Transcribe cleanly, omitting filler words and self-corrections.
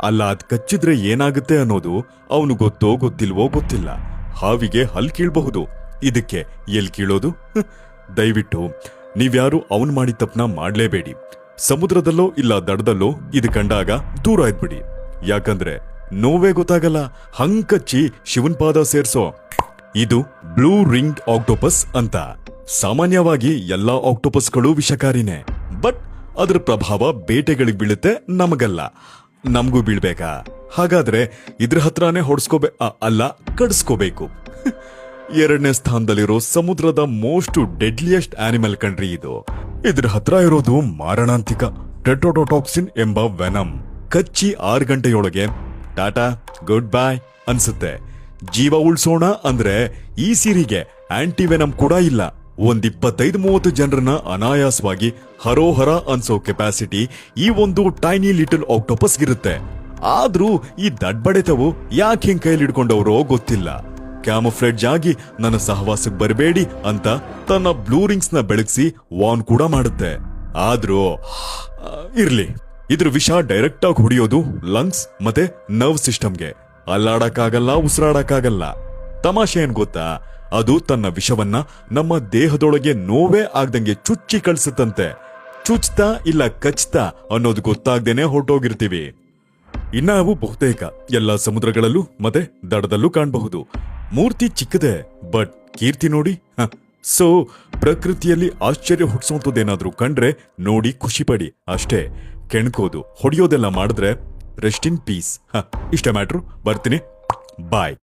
ಅಲ್ಲ ಅದ್ ಕಚ್ಚಿದ್ರೆ ಏನಾಗುತ್ತೆ ಅನ್ನೋದು ಅವನು ಗೊತ್ತೋ ಗೊತ್ತಿಲ್ವೋ ಗೊತ್ತಿಲ್ಲ. ಹಾವಿಗೆ ಹಲ್ ಕೀಳ್ಬಹುದು, ಇದಕ್ಕೆ ಎಲ್ ಕೀಳೋದು? ದಯವಿಟ್ಟು ನೀವ್ಯಾರು ಅವನ್ ಮಾಡಿದ ತಪ್ಪನ ಮಾಡ್ಲೇಬೇಡಿ. ಸಮುದ್ರದಲ್ಲೋ ಇಲ್ಲ ದಡದಲ್ಲೋ ಇದು ಕಂಡಾಗ ದೂರ ಇದ್ಬಿಡಿ. ಯಾಕಂದ್ರೆ ನೋವೇ ಗೊತ್ತಾಗಲ್ಲ, ಹಂಕಚ್ಚಿ ಶಿವನ್ ಪಾದ ಸೇರ್ಸೋ. ಇದು ಬ್ಲೂ ರಿಂಗ್ಡ್ ಆಕ್ಟೋಪಸ್ ಅಂತ. ಸಾಮಾನ್ಯವಾಗಿ ಎಲ್ಲಾ ಆಕ್ಟೋಪಸ್ಗಳು ವಿಷಕಾರಿನೇ, ಬಟ್ ಅದ್ರ ಪ್ರಭಾವ ಬೇಟೆಗಳಿಗೆ ಬೀಳುತ್ತೆ, ನಮಗಲ್ಲ. ನಮಗೂ ಬೀಳ್ಬೇಕಾ? ಹಾಗಾದ್ರೆ ಇದ್ರ ಹತ್ರನೇ ಅಲ್ಲ ಕಡಿಸ್ಕೋಬೇಕು. 2ನೇ ಸ್ಥಾನದಲ್ಲಿರೋ ಸಮುದ್ರದ ಮೋಸ್ಟ್ ಡೆಡ್ಲಿಯೆಸ್ಟ್ ಆನಿಮಲ್ ಕಣ್ರಿ ಇದು. ಇದ್ರ ಹತ್ರ ಇರೋದು ಮಾರಣಾಂತಿಕ ಟೆಟ್ರೋಟೋಟಾಕ್ಸಿನ್ ಎಂಬ ವೆನಮ್. ಕಚ್ಚಿ 6 ಗಂಟೆಯೊಳಗೆ ಟಾಟಾ ಗುಡ್ ಬಾಯ್ ಅನ್ಸುತ್ತೆ. ಜೀವ ಉಳ್ಸೋಣ ಅಂದ್ರೆ ಈ ಸಿರಿಗೆ ಆಂಟಿವೆನಮ್ ಕೂಡ ಇಲ್ಲ. 25-30 ಜನರನ್ನ ಅನಾಯಾಸವಾಗಿ ಹರೋಹರ ಅನ್ಸೋ ಕೆಪಾಸಿಟಿ ಈ ಒಂದು ಟೈನಿ ಲಿಟಲ್ ಆಕ್ಟೋಪಸ್ ಇರುತ್ತೆ. ಆದ್ರೂ ಈ ದಡ್ಬಡೆತವು ಯಾಕೆ ಹಿಂಗ್ ಕೈಲಿ ಹಿಡ್ಕೊಂಡವ್ರೋ ಗೊತ್ತಿಲ್ಲ. ಕ್ಯಾಮೋಫ್ಲೇಜ್ ಆಗಿ ನನ್ನ ಸಹವಾಸಕ್ಕೆ ಬರಬೇಡಿ ಅಂತ ತನ್ನ ಬ್ಲೂ ರಿಂಗ್ಸ್ ನ ಬೆಳಗಿಸಿ ವಾರ್ನ್ ಕೂಡ ಮಾಡುತ್ತೆ. ಆದ್ರೂ ಇರ್ಲಿ, ಇದ್ರ ವಿಷ ಡೈರೆಕ್ಟ್ ಆಗಿ ಹೊಡೆಯೋದು ಲಂಗ್ಸ್ ಮತ್ತೆ ನರ್ವ್ ಸಿಸ್ಟಮ್ಗೆ. ಅಲ್ಲಾಡಕ್ಕಾಗಲ್ಲ, ಉಸಿರಾಡಕ್ಕಾಗಲ್ಲ. ತಮಾಷೆ ಏನ್ ಗೊತ್ತಾ? ಅದು ತನ್ನ ವಿಷವನ್ನ ನಮ್ಮ ದೇಹದೊಳಗೆ ನೋವೇ ಆಗ್ದಂಗೆ ಚುಚ್ಚಿ ಕಳ್ಸುತ್ತಂತೆ. ಚುಚ್ತಾ ಇಲ್ಲ ಕಚ್ತಾ ಅನ್ನೋದು ಗೊತ್ತಾಗ್ದೇನೆ ಹೊರಟೋಗಿರ್ತೀವಿ. ಇನ್ನ ಅವು ಬಹುತೇಕ ಎಲ್ಲ ಸಮುದ್ರಗಳಲ್ಲೂ ಮತ್ತೆ ದಡದಲ್ಲೂ ಕಾಣಬಹುದು. ಮೂರ್ತಿ ಚಿಕ್ಕದೆ, ಬಟ್ ಕೀರ್ತಿ ನೋಡಿ. ಸೊ ಪ್ರಕೃತಿಯಲ್ಲಿ ಆಶ್ಚರ್ಯ ಹುಟ್ಟಿಸೋಂಥದ್ದೇನಾದ್ರೂ ಕಂಡ್ರೆ ನೋಡಿ ಖುಷಿ ಪಡಿ ಅಷ್ಟೇ. ಕೆಣ್ಕೋದು ಹೊಡೆಯೋದೆಲ್ಲ ಮಾಡಿದ್ರೆ ರೆಸ್ಟ್ ಇನ್ ಪೀಸ್. ಇಷ್ಟ ಮ್ಯಾಟ್ರು. ಬರ್ತೀನಿ. ಬಾಯ್.